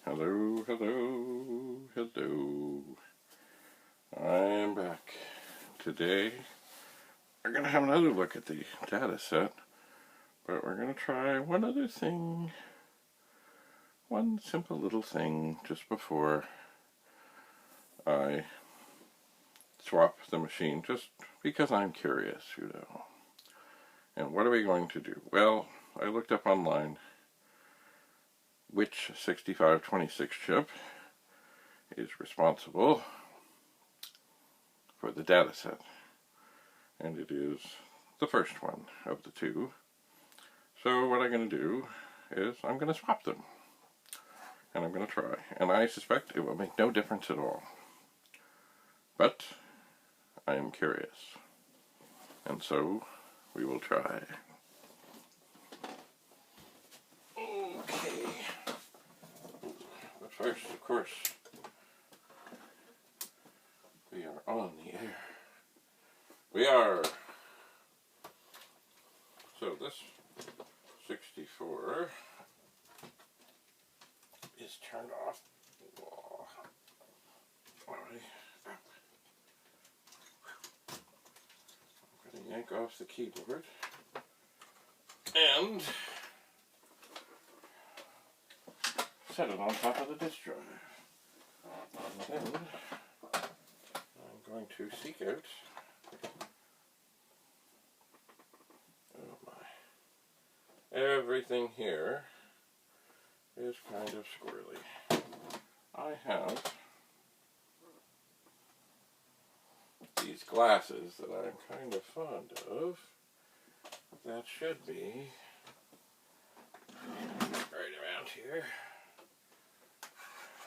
Hello, hello, hello. I'm back. Today, we're going to have another look at the data set, but we're going to try one other thing, one simple little thing just before I swap the machine, just because I'm curious, you know. And what are we going to do? Well, I looked up online which 6526 chip is responsible for the data set. And it is the first one of the two. So what I'm going to do is I'm going to swap them. And I'm going to try. And I suspect it will make no difference at all. But I am curious. And so we will try. Okay. But first, of course, we are on the air. We are. So this 64 is turned off. Oh. Alright. I'm going to yank off the keyboard and set it on top of the disk drive. And then I'm going to seek out, oh my, everything here is kind of squirrely. I have these glasses that I'm kind of fond of that should be right around here.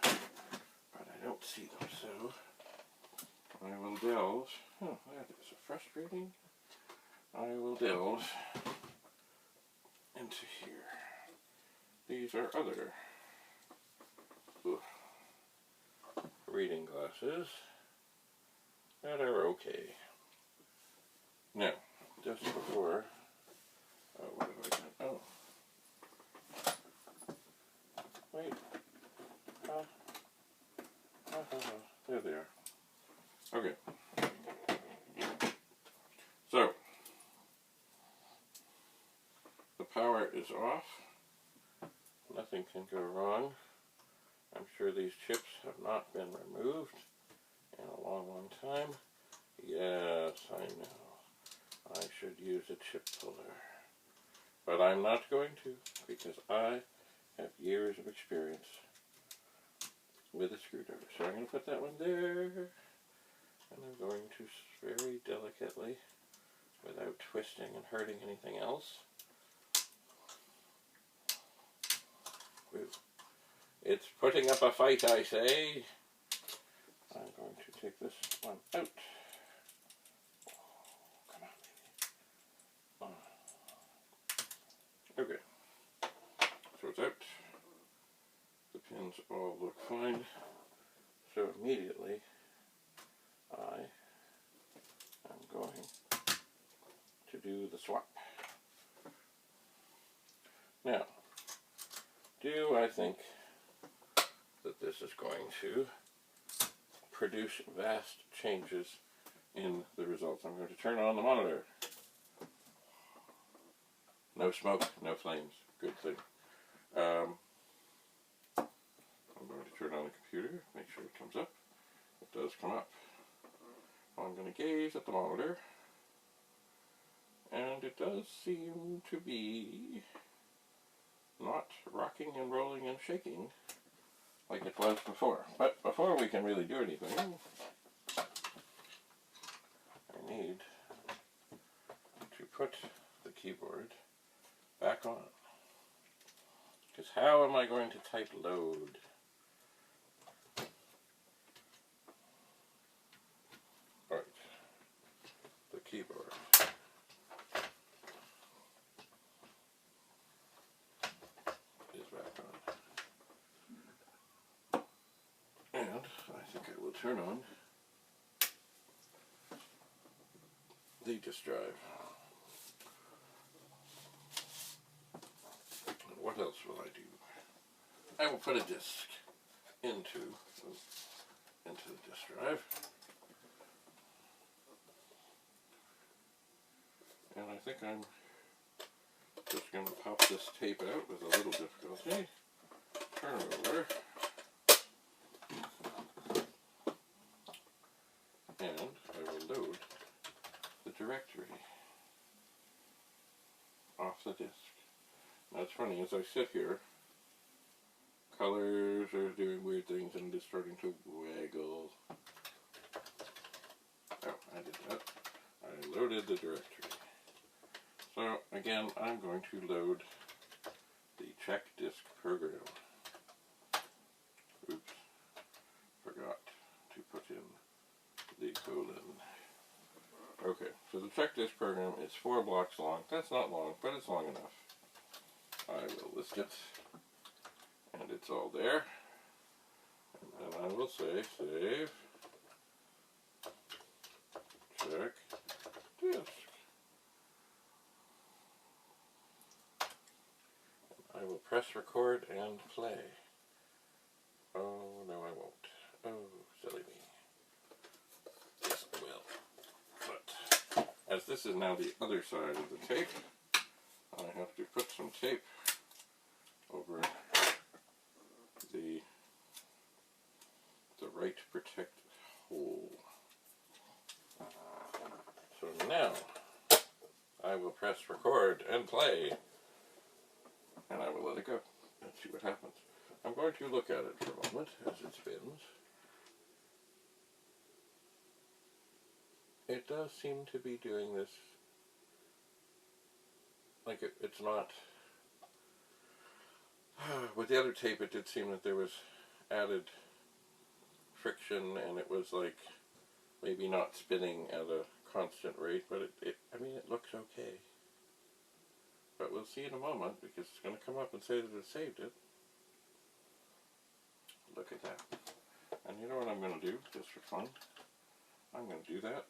But I don't see them, so I will delve. Oh, that is frustrating. I will delve into here. These are other reading glasses that are okay. Now, just before, what have I done? Oh. Wait. There they are. Okay. So, the power is off. Nothing can go wrong. I'm sure these chips have not been removed in a long, long time. Yes, I know. I should use a chip puller. But I'm not going to, because I have years of experience with a screwdriver. So I'm going to put that one there, and I'm going to very delicately, without twisting and hurting anything else. Woo. It's putting up a fight, I say. I'm going to take this one out. Oh, come on, baby. Okay. So it's out. The pins all look fine. So immediately, I am going to do the swap. Now, do I think that this is going to produce vast changes in the results? I'm going to turn on the monitor. No smoke, no flames. Good thing. I'm going to turn on the computer, make sure it comes up. It does come up. I'm going to gaze at the monitor, and it does seem to be not rocking and rolling and shaking like it was before. But before we can really do anything, I need to put the keyboard back on. Because how am I going to type load? Alright, the keyboard. Is back on. And I think I will turn on the disk drive. And what else will I do? I will put a disk into the disk drive. And I think I'm just going to pop this tape out with a little difficulty. Turn it over. And I will load the directory off the disk. Now it's funny, as I sit here, colors are doing weird things and it's starting to waggle. Oh, I did that. I loaded the directory. So again, I'm going to load the check disk program. Oops, forgot to put in the colon. Okay, so the check disk program is 4 blocks long. That's not long, but it's long enough. I will list it, and it's all there. And then I will say save check disk. I will press record and play. Oh, no I won't. Oh, silly me. Yes, I will. But, as this is now the other side of the tape, I have to put some tape over the right protect hole. So now, I will press record and play. And I will let it go and see what happens. I'm going to look at it for a moment as it spins. It does seem to be doing this, like it's not, with the other tape it did seem that there was added friction and it was like maybe not spinning at a constant rate, but I mean it looks okay. But we'll see in a moment, because it's going to come up and say that it saved it. Look at that. And you know what I'm going to do, just for fun? I'm going to do that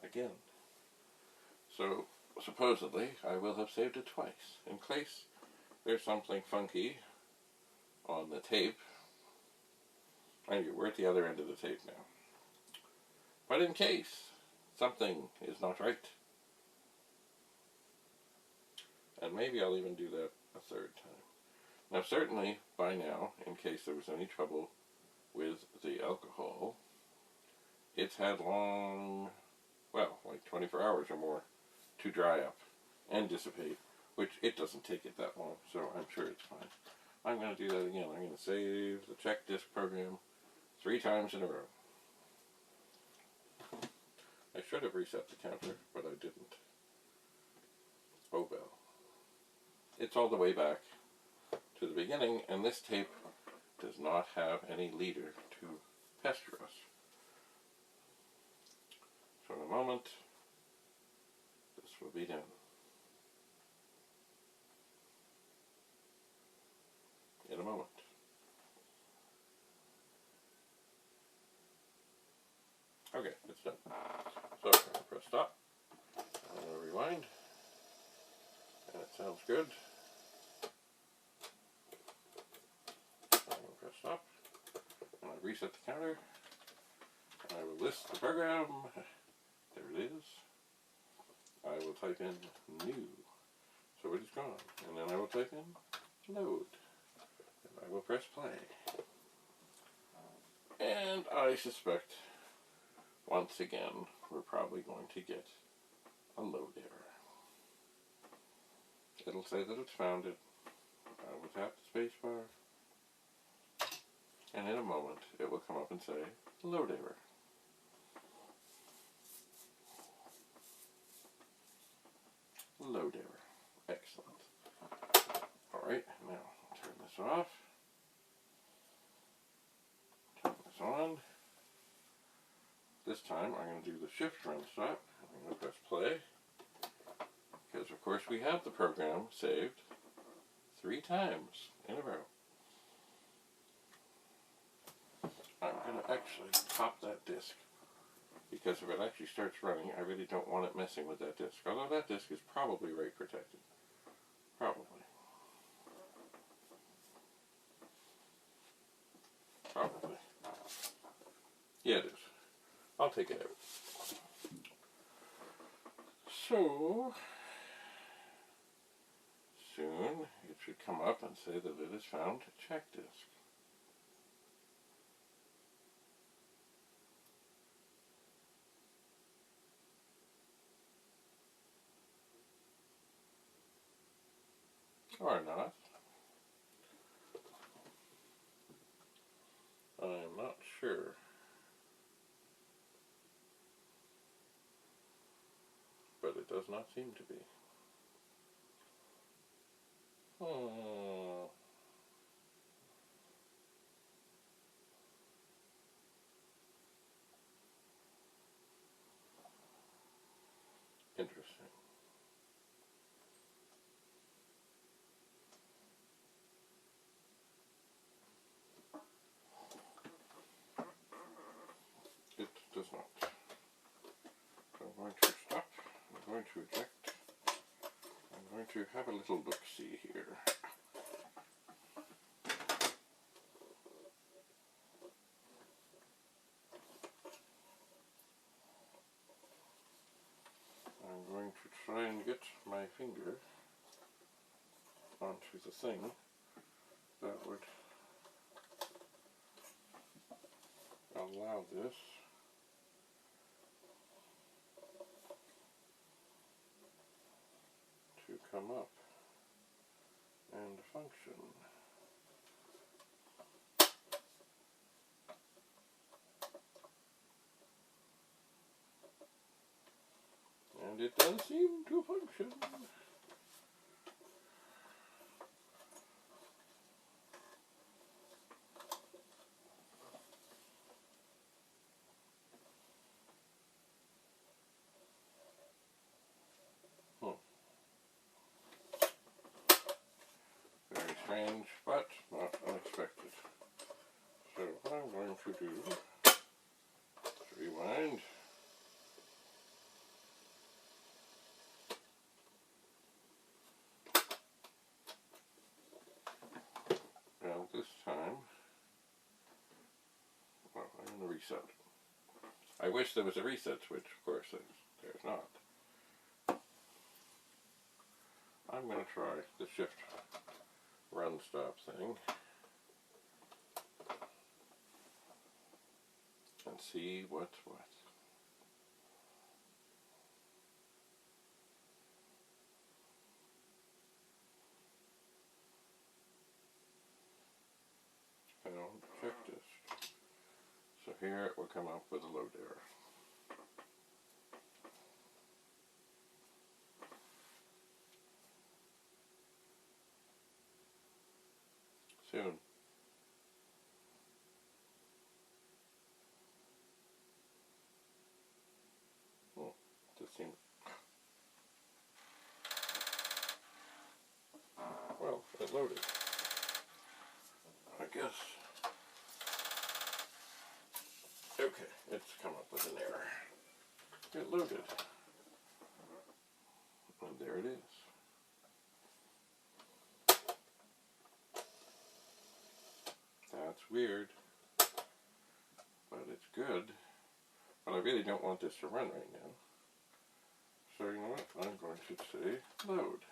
again. So, supposedly, I will have saved it twice. In case there's something funky on the tape. Anyway, we're at the other end of the tape now. But in case something is not right, and maybe I'll even do that a third time. Now certainly, by now, in case there was any trouble with the alcohol, it's had long, well, like 24 hours or more to dry up and dissipate, which it doesn't take it that long, so I'm sure it's fine. I'm going to do that again. I'm going to save the check disk program 3 times in a row. I should have reset the counter, but I didn't. Oh well. It's all the way back to the beginning, and this tape does not have any leader to pester us. So in a moment, this will be done. In a moment. Okay, it's done. So I'm going to press stop. I'm going to rewind. And it sounds good. I'm going to press stop. And I reset the counter. And I will list the program. There it is. I will type in new. So it is gone. And then I will type in load. And I will press play. And I suspect, once again, we're probably going to get a load error. It'll say that it's found it. I will tap the space bar. And in a moment, it will come up and say, load error. Load error. Excellent. Alright, now turn this off. Turn this on. This time I'm going to do the shift run stop. I'm going to press play. Because of course we have the program saved 3 times in a row. I'm going to actually pop that disk. Because if it actually starts running, I really don't want it messing with that disk. Although that disk is probably rate protected. Probably. Yeah, it is. I'll take it out. So, soon it should come up and say that it has found a check disk. Or not. I'm not sure. But it does not seem to be. Interesting. It does not. I'm going to stop. I'm going to eject. I'm going to have a little look-see here. I'm going to try and get my finger onto the thing that would allow this to come up and function. And it does seem to function. Very strange, but not unexpected. So what I'm going to do is rewind. And this time, well, I'm going to reset. I wish there was a reset switch, of course there's not. I'm going to try the shift run stop thing and see what's what. Found check disk. So here it will come up with a load error. Soon. This seems... Well, it loaded. I guess. Okay, it's come up with an error. It loaded. And there it is. That's weird. But it's good. But I really don't want this to run right now. So you know what? I'm going to say load.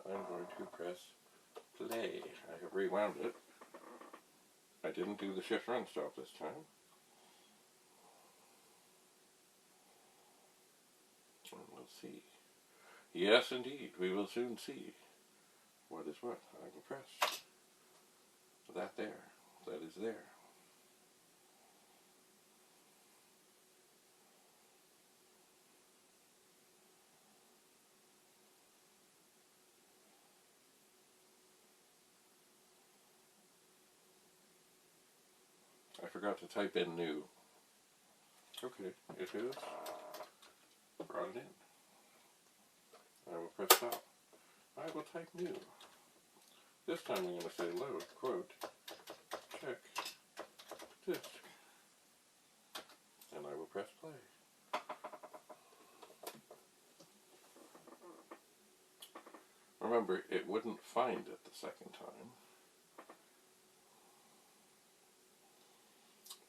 And I'm going to press play. I have rewound it. I didn't do the shift run stop this time. And we'll see. Yes, indeed. We will soon see what is what. I will press that there. That is there. I forgot to type in new. Okay, it is. Brought it in. I will press stop. I will type new. This time I'm going to say load, quote, check, disk. And I will press play. Remember, it wouldn't find it the second time.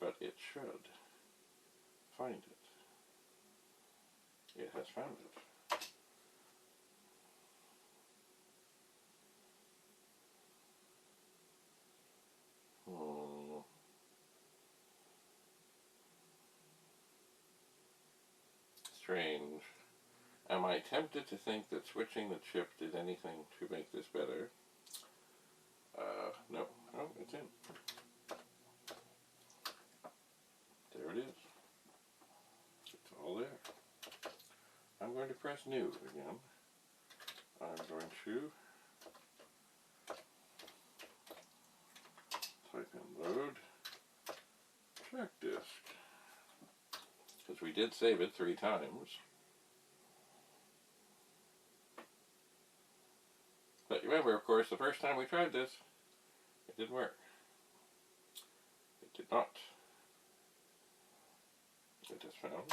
but it should find it. It has found it. Strange. Am I tempted to think that switching the chip did anything to make this better? No. Oh, it's in. There it is. It's all there. I'm going to press new again. I'm going to type in load, check disk, because we did save it 3 times. But remember, of course, the first time we tried this, it didn't work. It did not. It has found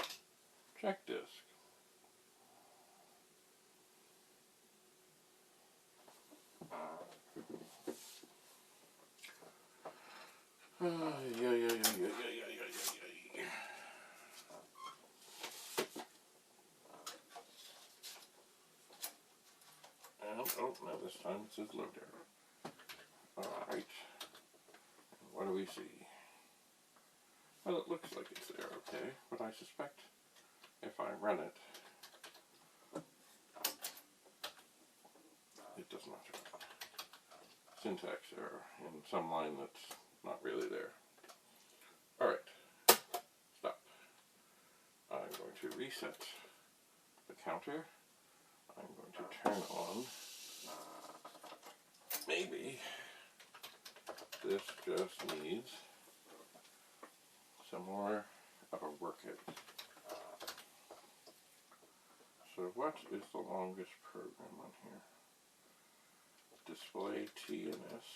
check disk. Oh, now this time it says load error. Alright. What do we see? Well, it looks like it's there, okay, but I suspect if I run it, it does not run. Syntax error in some line that's not really there. Alright, stop. I'm going to reset the counter. I'm going to turn on, maybe this just needs some more of a workout. So what is the longest program on here? Display TNS.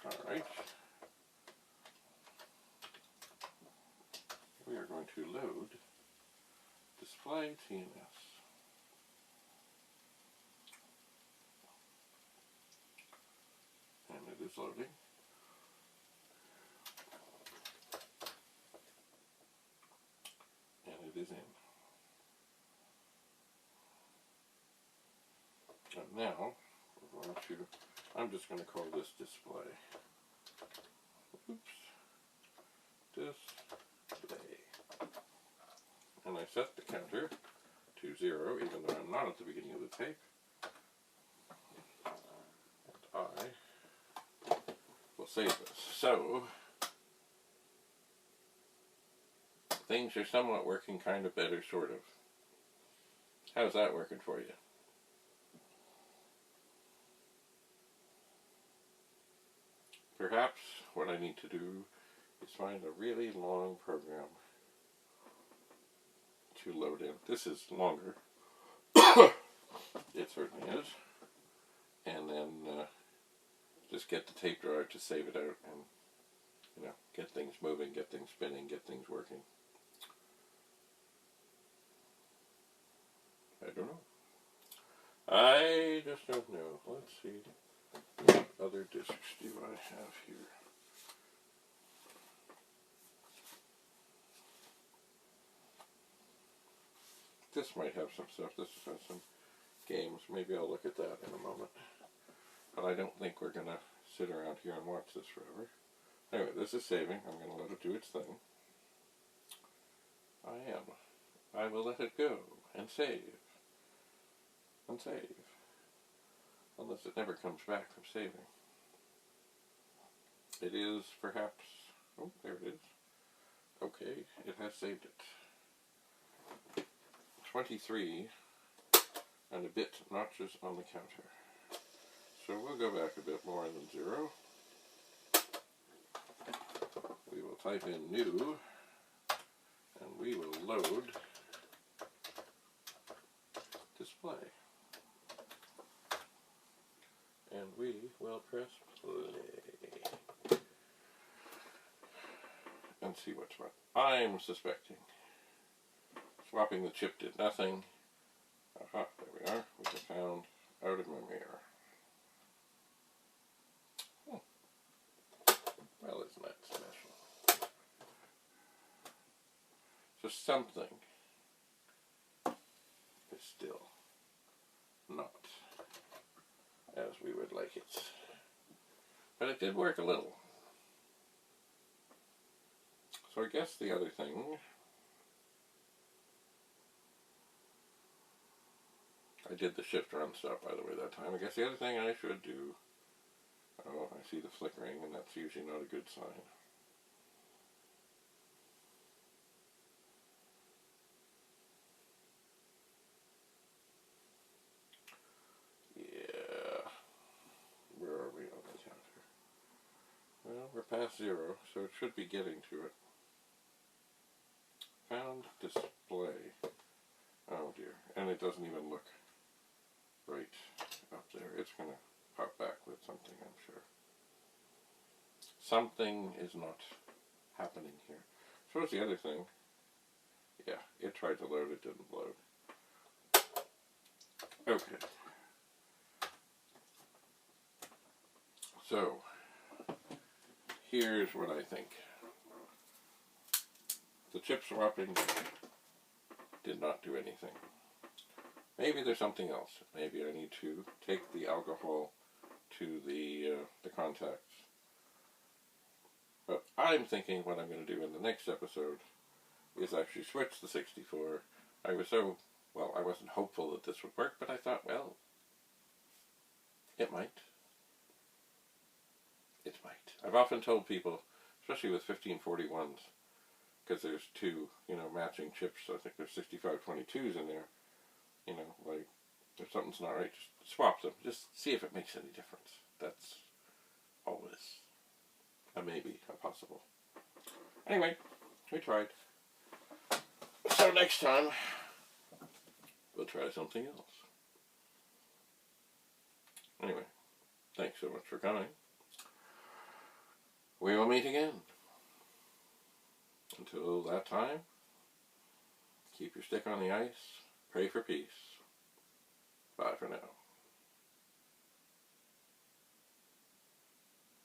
Alright. We are going to load display TNS. And it is loading. And it is in. And now we're going to, I'm just going to call this display. Oops. Display. And I set the counter to 0, even though I'm not at the beginning of the tape. And I will save this. So, things are somewhat working kind of better, sort of. How's that working for you? Perhaps what I need to do is find a really long program to load in. This is longer. It certainly is. And then just get the tape drive to save it out and, you know, get things moving, get things spinning, get things working. I don't know. I just don't know. Let's see. What other discs do I have here? This might have some stuff. This has some games. Maybe I'll look at that in a moment. But I don't think we're going to sit around here and watch this forever. Anyway, this is saving. I'm going to let it do its thing. I am. I will let it go and save. And save. Unless it never comes back from saving. It is perhaps... Oh, there it is. Okay, it has saved it. 23 and a bit notches on the counter. So we'll go back a bit more than 0. We will type in new, and we will load display. And we will press play. And see what's what. I'm suspecting swapping the chip did nothing. Aha, there we are. We have found out of memory error. Well, isn't that special? So something is still not as we would like it. But it did work a little. So I guess the other thing, I did the shift run stuff, by the way, that time. I guess the other thing I should do, oh, I see the flickering, and that's usually not a good sign. Yeah. Where are we on the counter? Well, we're past 0, so it should be getting to it. Found display. Oh dear. And it doesn't even look right up there. It's going to pop back with something, I'm sure. Something is not happening here. So what's the other thing? Yeah, it tried to load, it didn't load. Okay. So, here's what I think. The chip swapping did not do anything. Maybe there's something else. Maybe I need to take the alcohol to the contacts. But I'm thinking what I'm going to do in the next episode is actually switch the 64. I wasn't hopeful that this would work, but I thought, well, it might. It might. I've often told people, especially with 1541s, because there's two, matching chips. I think there's 6522s in there. Like, if something's not right, just swap them. Just see if it makes any difference. That's always a maybe, a possible. Anyway, we tried. So next time, we'll try something else. Anyway, thanks so much for coming. We will meet again. Until that time, keep your stick on the ice, pray for peace. Bye for now.